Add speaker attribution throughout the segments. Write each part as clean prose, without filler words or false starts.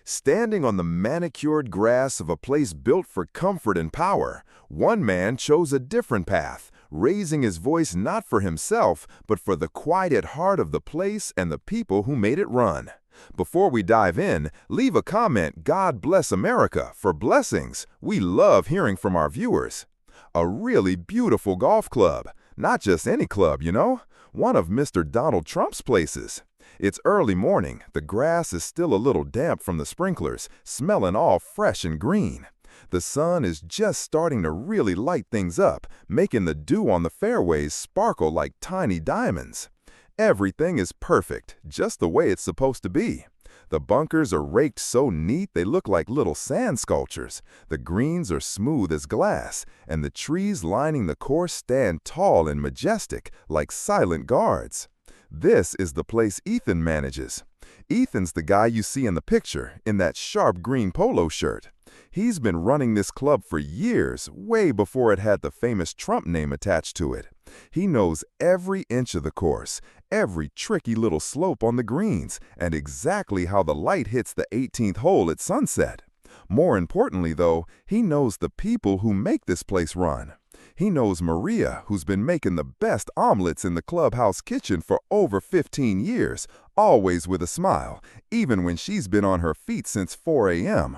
Speaker 1: Standing on the manicured grass of a place built for comfort and power, one man chose a different path, raising his voice not for himself, but for the quiet heart of the place and the people who made it run. Before we dive in, leave a comment, "God bless America," for blessings. We love hearing from our viewers. A really beautiful golf club. Not just any club, you know. One of Mr. Donald Trump's places. It's early morning, the grass is still a little damp from the sprinklers, smelling all fresh and green. The sun is just starting to really light things up, making the dew on the fairways sparkle like tiny diamonds. Everything is perfect, just the way it's supposed to be. The bunkers are raked so neat they look like little sand sculptures. The greens are smooth as glass, and the trees lining the course stand tall and majestic, like silent guards. This is the place Ethan manages. Ethan's the guy you see in the picture, in that sharp green polo shirt. He's been running this club for years, way before it had the famous Trump name attached to it. He knows every inch of the course, every tricky little slope on the greens, and exactly how the light hits the 18th hole at sunset. More importantly, though, he knows the people who make this place run. He knows Maria, who's been making the best omelets in the clubhouse kitchen for over 15 years, always with a smile, even when she's been on her feet since 4 a.m.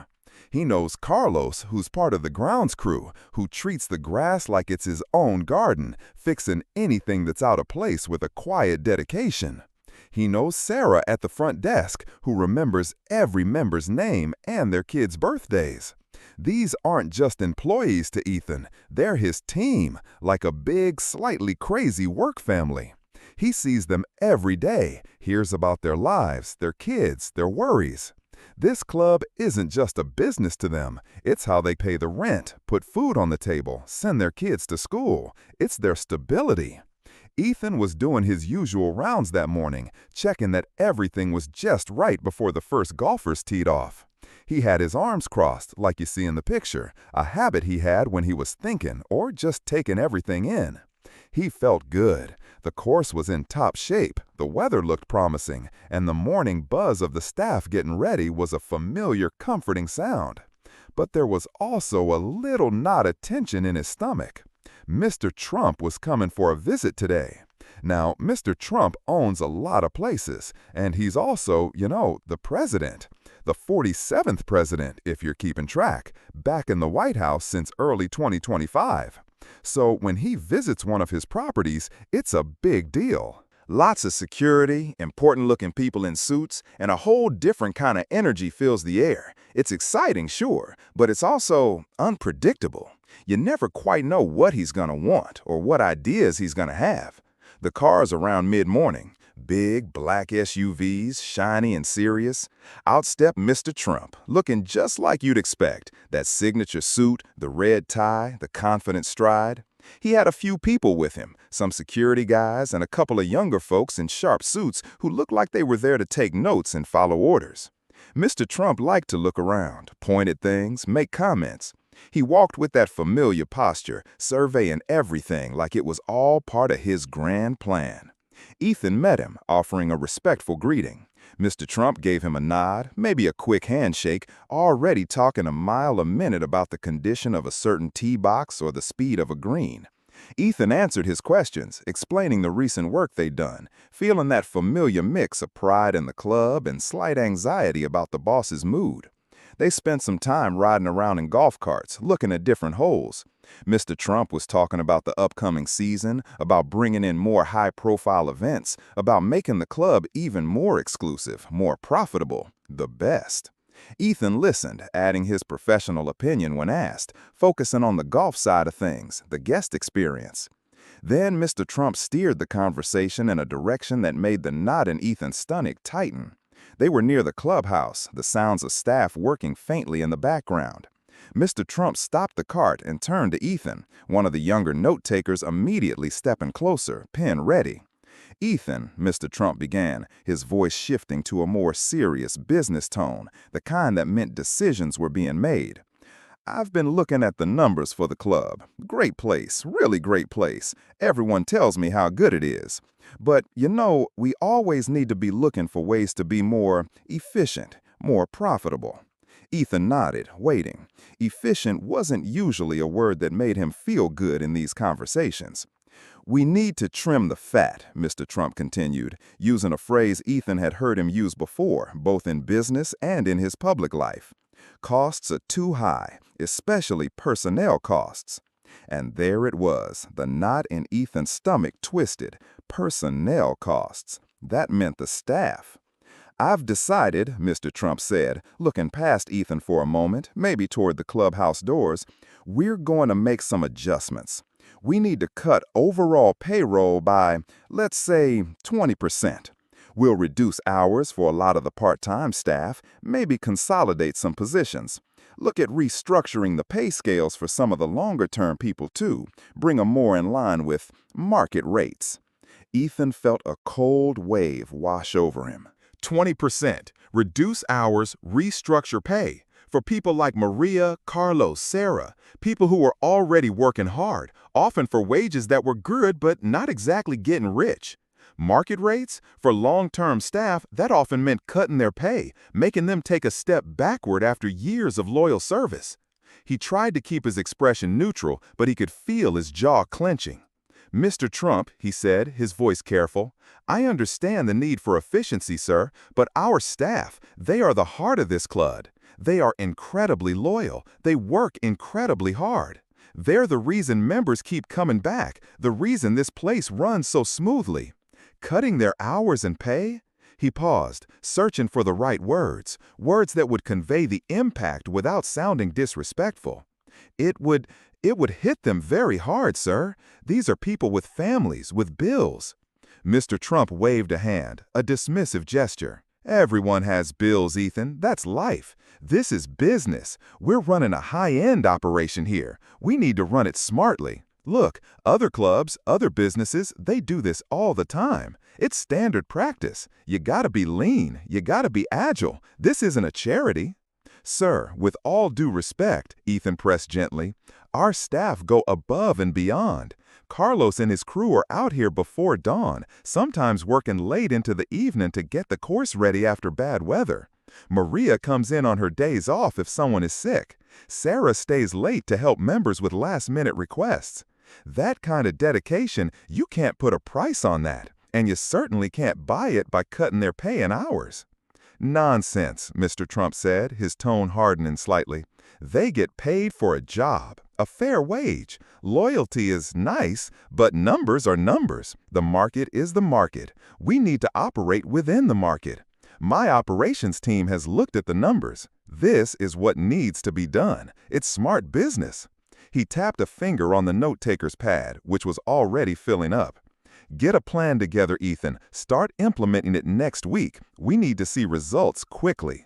Speaker 1: He knows Carlos, who's part of the grounds crew, who treats the grass like it's his own garden, fixing anything that's out of place with a quiet dedication. He knows Sarah at the front desk, who remembers every member's name and their kids' birthdays. These aren't just employees to Ethan, they're his team, like a big, slightly crazy work family. He sees them every day, hears about their lives, their kids, their worries. This club isn't just a business to them, it's how they pay the rent, put food on the table, send their kids to school. It's their stability. Ethan was doing his usual rounds that morning, checking that everything was just right before the first golfers teed off. He had his arms crossed, like you see in the picture, a habit he had when he was thinking or just taking everything in. He felt good. The course was in top shape, the weather looked promising, and the morning buzz of the staff getting ready was a familiar, comforting sound. But there was also a little knot of tension in his stomach. Mr. Trump was coming for a visit today. Now, Mr. Trump owns a lot of places, and he's also, the president. The 47th president, if you're keeping track, back in the White House since early 2025. So when he visits one of his properties, it's a big deal. Lots of security, important-looking people in suits, and a whole different kind of energy fills the air. It's exciting, sure, but it's also unpredictable. You never quite know what he's going to want or what ideas he's going to have. The cars around mid-morning, big black SUVs, shiny and serious. Out stepped Mr. Trump, looking just like you'd expect, that signature suit, the red tie, the confident stride. He had a few people with him, some security guys and a couple of younger folks in sharp suits who looked like they were there to take notes and follow orders. Mr. Trump liked to look around, point at things, make comments. He walked with that familiar posture, surveying everything like it was all part of his grand plan. Ethan met him, offering a respectful greeting. Mr. Trump gave him a nod, maybe a quick handshake, already talking a mile a minute about the condition of a certain tee box or the speed of a green. Ethan answered his questions, explaining the recent work they'd done, feeling that familiar mix of pride in the club and slight anxiety about the boss's mood. They spent some time riding around in golf carts, looking at different holes. Mr. Trump was talking about the upcoming season, about bringing in more high-profile events, about making the club even more exclusive, more profitable, the best. Ethan listened, adding his professional opinion when asked, focusing on the golf side of things, the guest experience. Then Mr. Trump steered the conversation in a direction that made the knot in Ethan's stomach tighten. They were near the clubhouse, the sounds of staff working faintly in the background. Mr. Trump stopped the cart and turned to Ethan, one of the younger note-takers immediately stepping closer, pen ready. "Ethan," Mr. Trump began, his voice shifting to a more serious business tone, the kind that meant decisions were being made. "I've been looking at the numbers for the club. Great place, really great place. Everyone tells me how good it is. But, we always need to be looking for ways to be more efficient,
Speaker 2: more profitable. Ethan nodded, waiting. Efficient wasn't usually a word that made him feel good in these conversations. "We need to trim the fat," Mr. Trump continued, using a phrase Ethan had heard him use before, both in business and in his public life. "Costs are too high, especially personnel costs." And there it was, the knot in Ethan's stomach twisted. Personnel costs. That meant the staff. "I've decided," Mr. Trump said, looking past Ethan for a moment, maybe toward the clubhouse doors, "we're going to make some adjustments. We need to cut overall payroll by, let's say, 20%. We'll reduce hours for a lot of the part-time staff, maybe consolidate some positions. Look at restructuring the pay scales for some of the longer-term people too, bring them more in line with market rates." Ethan felt a cold wave wash over him.
Speaker 1: 20%. Reduce hours, restructure pay. For people like Maria, Carlos, Sarah, people who were already working hard, often for wages that were good but not exactly getting rich. Market rates? For long-term staff, that often meant cutting their pay, making them take a step backward after years of loyal service. He tried to keep his expression neutral, but he could feel his jaw clenching. "Mr. Trump," he said, his voice careful, "I understand the need for efficiency, sir, but our staff, they are the heart of this club. They are incredibly loyal. They work incredibly hard. They're the reason members keep coming back, the reason this place runs so smoothly. Cutting their hours and pay?" He paused, searching for the right words, words that would convey the impact without sounding disrespectful. It would hit them very hard, sir. These are people with families, with bills." Mr. Trump waved a hand, a dismissive gesture. "Everyone has bills, Ethan. That's life. This is business. We're running a high-end operation here. We need to run it smartly. Look, other clubs, other businesses, they do this all the time. It's standard practice. You gotta be lean. You gotta be agile. This isn't a charity." "Sir, with all due respect," Ethan pressed gently, "our staff go above and beyond. Carlos and his crew are out here before dawn, sometimes working late into the evening to get the course ready after bad weather. Maria comes in on her days off if someone is sick. Sarah stays late to help members with last-minute requests. That kind of dedication, you can't put a price on that, and you certainly can't buy it by cutting their pay and hours." "Nonsense," Mr. Trump said, his tone hardening slightly. "They get paid for a job, a fair wage. Loyalty is nice, but numbers are numbers. The market is the market. We need to operate within the market. My operations team has looked at the numbers. This is what needs to be done. It's smart business." He tapped a finger on the note-taker's pad, which was already filling up. "Get a plan together, Ethan. Start implementing it next week. We need to see results quickly."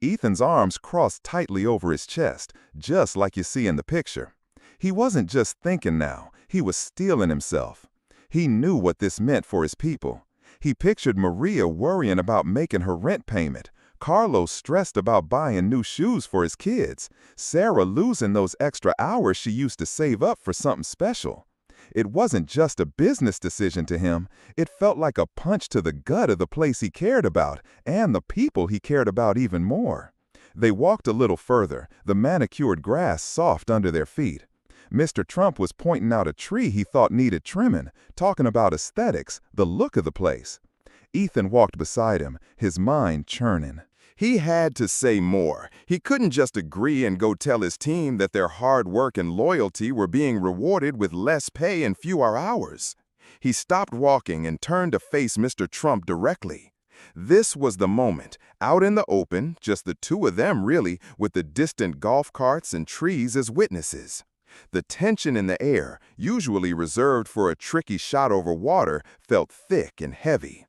Speaker 1: Ethan's arms crossed tightly over his chest, just like you see in the picture. He wasn't just thinking now, he was steeling himself. He knew what this meant for his people. He pictured Maria worrying about making her rent payment, Carlos stressed about buying new shoes for his kids, Sarah losing those extra hours she used to save up for something special. It wasn't just a business decision to him, it felt like a punch to the gut of the place he cared about and the people he cared about even more. They walked a little further, the manicured grass soft under their feet. Mr. Trump was pointing out a tree he thought needed trimming, talking about aesthetics, the look of the place. Ethan walked beside him, his mind churning. He had to say more. He couldn't just agree and go tell his team that their hard work and loyalty were being rewarded with less pay and fewer hours. He stopped walking and turned to face Mr. Trump directly. This was the moment, out in the open, just the two of them really, with the distant golf carts and trees as witnesses. The tension in the air, usually reserved for a tricky shot over water, felt thick and heavy.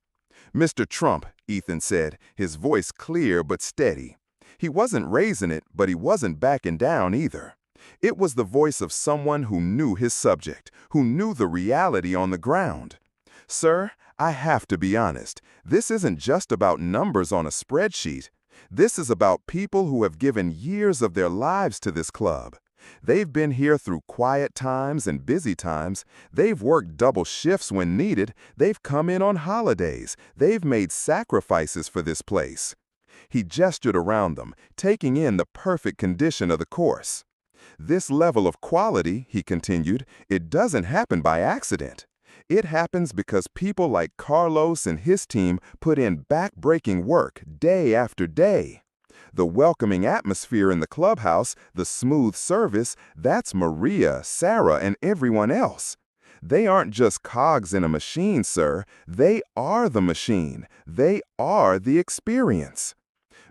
Speaker 1: "Mr. Trump," Ethan said, his voice clear but steady. He wasn't raising it, but he wasn't backing down either. It was the voice of someone who knew his subject, who knew the reality on the ground. "Sir, I have to be honest. This isn't just about numbers on a spreadsheet. This is about people who have given years of their lives to this club. They've been here through quiet times and busy times. They've worked double shifts when needed. They've come in on holidays. They've made sacrifices for this place."
Speaker 2: He gestured around them, taking in the perfect condition of the course. This level of quality, he continued, it doesn't happen by accident. It happens because people like Carlos and his team put in back-breaking work day after day. The welcoming atmosphere in the clubhouse, the smooth service, that's Maria, Sarah, and everyone else. They aren't just cogs in a machine, sir. They are the machine. They are the experience.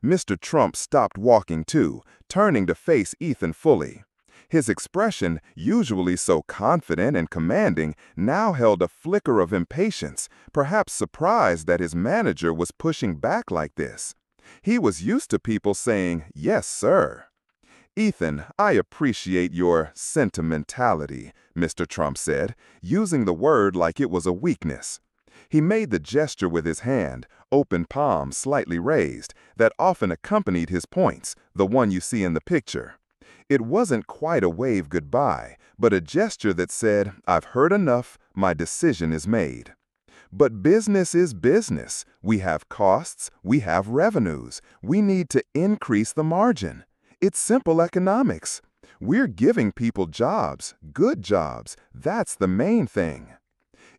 Speaker 2: Mr. Trump stopped walking too, turning to face Ethan fully. His expression, usually so confident and commanding, now held a flicker of impatience, perhaps surprised that his manager was pushing back like this. He was used to people saying, "Yes, sir." "Ethan, I appreciate your sentimentality," Mr. Trump said, using the word like it was a weakness. He made the gesture with his hand, open palm slightly raised, that often accompanied his points, the one you see in the picture. It wasn't quite a wave goodbye, but a gesture that said, "I've heard enough, my decision is made." But business is business. We have costs, we have revenues. We need to increase the margin. It's simple economics. We're giving people jobs, good jobs. That's the main thing.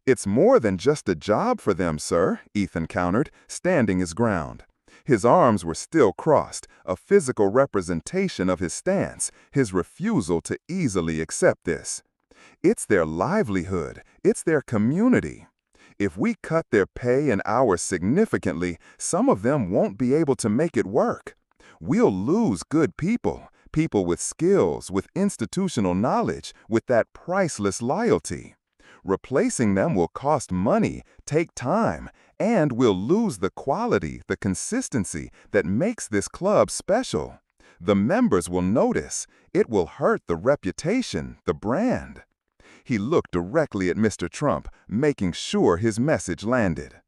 Speaker 2: "It's more than just a job for them, sir," Ethan countered, standing his ground. His arms were still crossed, a physical representation of his stance, his refusal to easily accept this. "It's their livelihood. It's their community. If we cut their pay and hours significantly, some of them won't be able to make it work. We'll lose good people, people with skills, with institutional knowledge, with that priceless loyalty. Replacing them will cost money, take time, and we'll lose the quality, the consistency that makes this club special. The members will notice. It will hurt the reputation, the brand." He looked directly at Mr. Trump, making sure his message landed.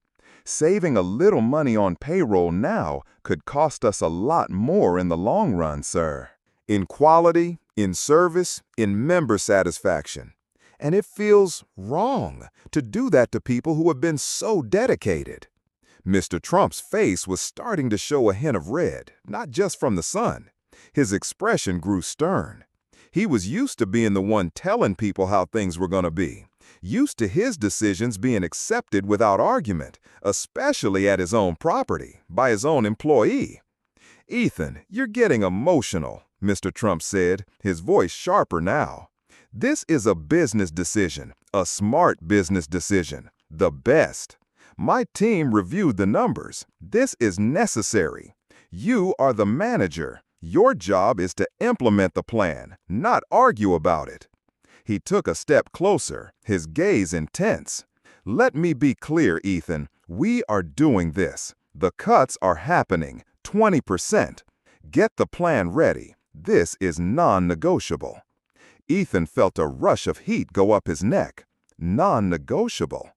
Speaker 2: "Saving a little money on payroll now could cost us a lot more in the long run, sir. In quality, in service, in member satisfaction. And it feels wrong to do that to people who have been so dedicated." Mr. Trump's face was starting to show a hint of red, not just from the sun. His expression grew stern. He was used to being the one telling people how things were going to be, used to his decisions being accepted without argument, especially at his own property, by his own employee. "Ethan, you're getting emotional," Mr. Trump said, his voice sharper now. "This is a business decision, a smart business decision, the best. My team reviewed the numbers. This is necessary. You are the manager. Your job is to implement the plan, not argue about it." He took a step closer, his gaze intense. "Let me be clear, Ethan. We are doing this. The cuts are happening, 20%. Get the plan ready. This is non-negotiable." Ethan felt a rush of heat go up his neck. Non-negotiable.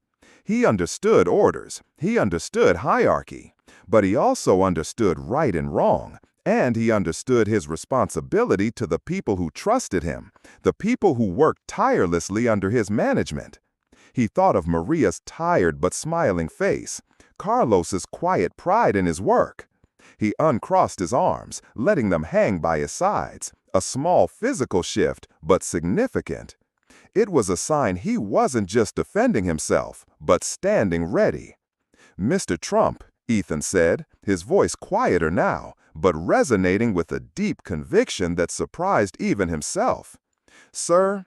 Speaker 2: He understood orders. He understood hierarchy. But he also understood right and wrong. And he understood his responsibility to the people who trusted him, the people who worked tirelessly under his management. He thought of Maria's tired but smiling face, Carlos's quiet pride in his work. He uncrossed his arms, letting them hang by his sides. A small physical shift, but significant. It was a sign he wasn't just defending himself, but standing ready. "Mr. Trump," Ethan said, his voice quieter now, but resonating with a deep conviction that surprised even himself. "Sir,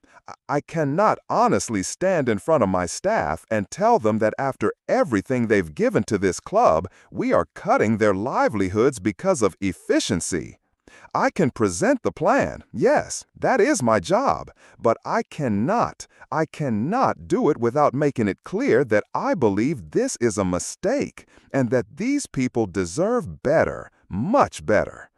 Speaker 2: I cannot honestly stand in front of my staff and tell them that after everything they've given to this club, we are cutting their livelihoods because of efficiency. I can present the plan, yes, that is my job, but I cannot do it without making it clear that I believe this is a mistake and that these people deserve better, much better."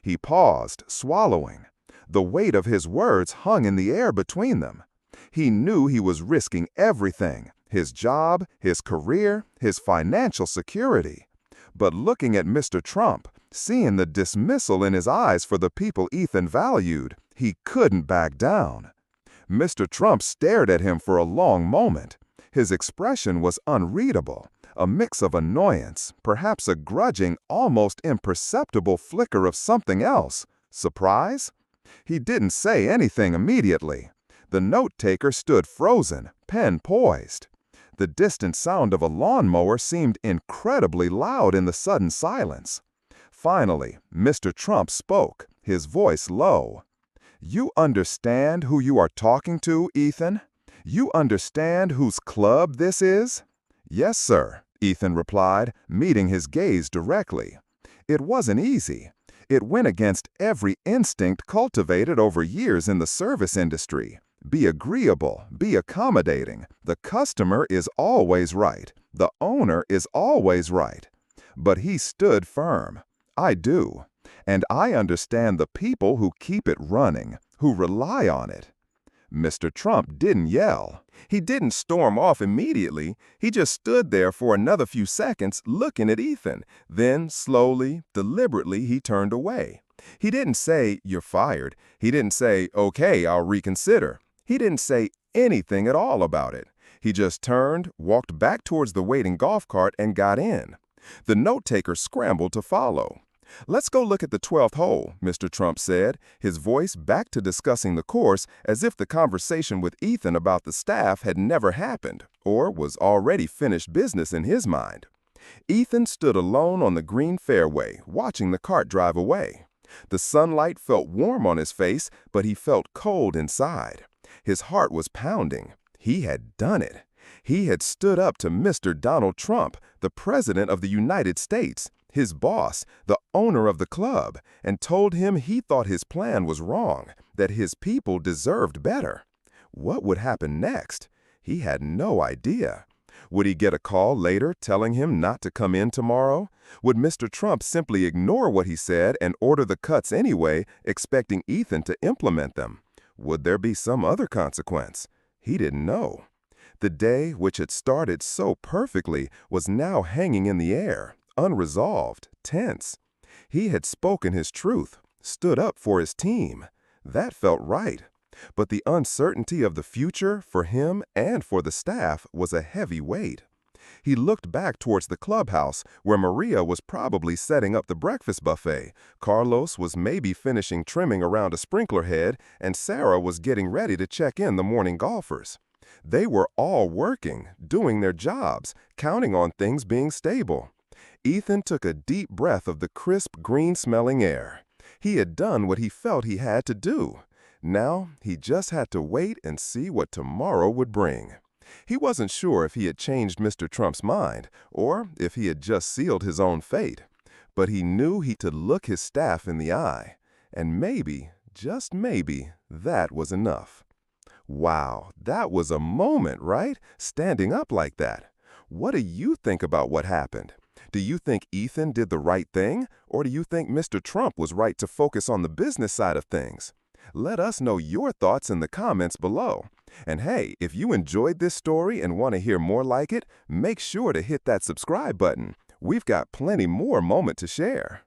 Speaker 2: He paused, swallowing. The weight of his words hung in the air between them. He knew he was risking everything, his job, his career, his financial security. But looking at Mr. Trump, seeing the dismissal in his eyes for the people Ethan valued, he couldn't back down. Mr. Trump stared at him for a long moment. His expression was unreadable, A mix of annoyance, perhaps a grudging, almost imperceptible flicker of something else. Surprise? He didn't say anything immediately. The note-taker stood frozen, pen poised. The distant sound of a lawnmower seemed incredibly loud in the sudden silence. Finally, Mr. Trump spoke, his voice low. "You understand who you are talking to, Ethan? You understand whose club this is?" "Yes, sir," Ethan replied, meeting his gaze directly. It wasn't easy. It went against every instinct cultivated over years in the service industry. Be agreeable, be accommodating. The customer is always right. The owner is always right. But he stood firm. "I do. And I understand the people who keep it running, who rely on it." Mr. Trump didn't yell. He didn't storm off immediately. He just stood there for another few seconds looking at Ethan. Then, slowly, deliberately, he turned away. He didn't say, "You're fired." He didn't say, "Okay, I'll reconsider." He didn't say anything at all about it. He just turned, walked back towards the waiting golf cart, and got in. The note-taker scrambled to follow. "Let's go look at the 12th hole," Mr. Trump said, his voice back to discussing the course as if the conversation with Ethan about the staff had never happened or was already finished business in his mind. Ethan stood alone on the green fairway, watching the cart drive away. The sunlight felt warm on his face, but he felt cold inside. His heart was pounding. He had done it. He had stood up to Mr. Donald Trump, the President of the United States, his boss, the owner of the club, and told him he thought his plan was wrong, that his people deserved better. What would happen next? He had no idea. Would he get a call later telling him not to come in tomorrow? Would Mr. Trump simply ignore what he said and order the cuts anyway, expecting Ethan to implement them? Would there be some other consequence? He didn't know. The day, which had started so perfectly, was now hanging in the air, unresolved, tense. He had spoken his truth, stood up for his team. That felt right. But the uncertainty of the future for him and for the staff was a heavy weight. He looked back towards the clubhouse, where Maria was probably setting up the breakfast buffet, Carlos was maybe finishing trimming around a sprinkler head, and Sarah was getting ready to check in the morning golfers. They were all working, doing their jobs, counting on things being stable. Ethan took a deep breath of the crisp, green-smelling air. He had done what he felt he had to do. Now, he just had to wait and see what tomorrow would bring. He wasn't sure if he had changed Mr. Trump's mind, or if he had just sealed his own fate. But he knew he could look his staff in the eye, and maybe, just maybe, that was enough. Wow, that was a moment, right? Standing up like that. What do you think about what happened? Do you think Ethan did the right thing, or do you think Mr. Trump was right to focus on the business side of things? Let us know your thoughts in the comments below. And hey, if you enjoyed this story and want to hear more like it, make sure to hit that subscribe button. We've got plenty more moment to share.